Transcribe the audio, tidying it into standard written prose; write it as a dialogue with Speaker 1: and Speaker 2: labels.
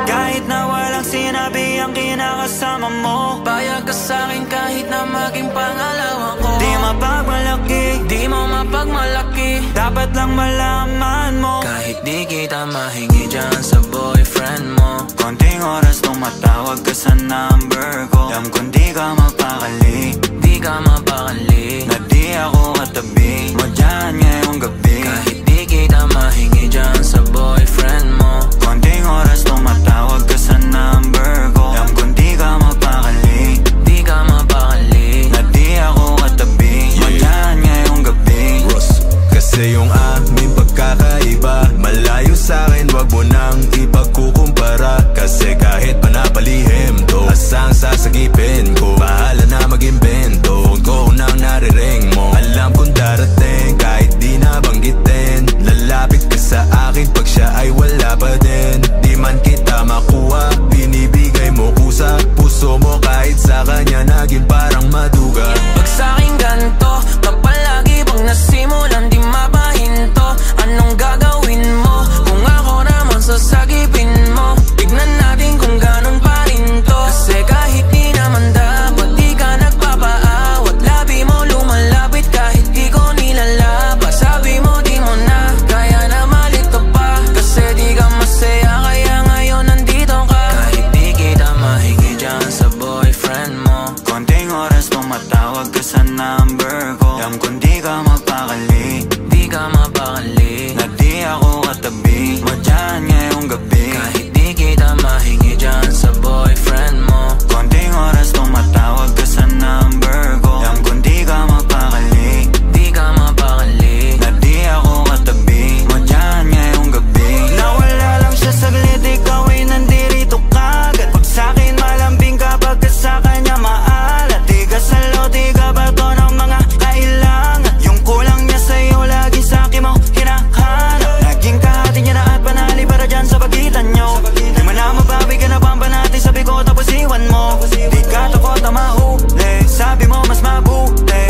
Speaker 1: Kahit na walang sinabi ang kinakasama mo,
Speaker 2: payag ka sa'kin kahit na maging pangalawa ko.
Speaker 1: Di mapagmalaki,
Speaker 2: di mo mapagmalaki,
Speaker 1: dapat lang malaman mo.
Speaker 2: Kahit di kita mahingi dyan sa boyfriend mo,
Speaker 1: konting oras tumatawag ka sa number ko. Alam kong di ka mapakali,
Speaker 2: di ka mapakali,
Speaker 1: na di ako katabi mo dyan ngayong gabi.
Speaker 2: Kahit di kita mahingi dyan sa boyfriend mo,
Speaker 1: konting oras tumatawag ka sa number ko. Alam kong di ka mapakali,
Speaker 2: di ka mapakali,
Speaker 1: na di ako katabi mo dyan ngayong gabi.
Speaker 3: Kasi yung aming pagkakaiba malayo sa'kin, wag mo nang ipagkukumpara. Kasi kahit panapalihim to, asang sasagipin ko, bahala na mag-imbento. Phone ko nang nariring mo, alam kong darating kahit di nabanggitin. Lalapit ka sa akin pag siya ay wala pa din. Di man kita makuha, binibigay mo kusa. Puso mo kahit sa kanya naging parang maduga.
Speaker 2: Pag sa'kin ganto, kapag lagi bang nasimulan di mapahinto, anong gagawin mo kung ako naman sasagipin mo? Tignan natin kung ganun pa rin to. Kasi kahit di naman dapat, di ka nagpapaawat. Labi mo lumalapit kahit di ko nilalaba. Sabi mo di mo na kaya na malito pa, kasi di ka masaya kaya ngayon nandito ka. Kahit di kita mahingi dyan sa boyfriend mo,
Speaker 1: konting oras tumatawag ka sa number ko. Alam kong di ka mapakali,
Speaker 2: di ka mapakali,
Speaker 1: na di ako katabi mo dyan ngayong gabi.
Speaker 2: Kahit di kita mahingi dyan sa boyfriend mo,
Speaker 1: konting oras tumatawag ka sa number ko. Alam kong di ka mapakali,
Speaker 2: di ka mapakali,
Speaker 1: na di ako katabi mo dyan ngayong gabi. Nawala lang siya saglit, ikaw ay nandirito kagad. Pag sa'kin malambing kapag ka sa kanya maalat. Di ka salo, di ka bato ng mga kailangan. Yung kulang niya sa'yo lagi sa'kin mo hinahanap. Naging kahati niya na at panali para dyan sa pagitan nyo. Di mo na mabawi ka na pang panati, sabi ko tapos iwan mo. Di ka takot na mahuli, sabi mo mas mabuti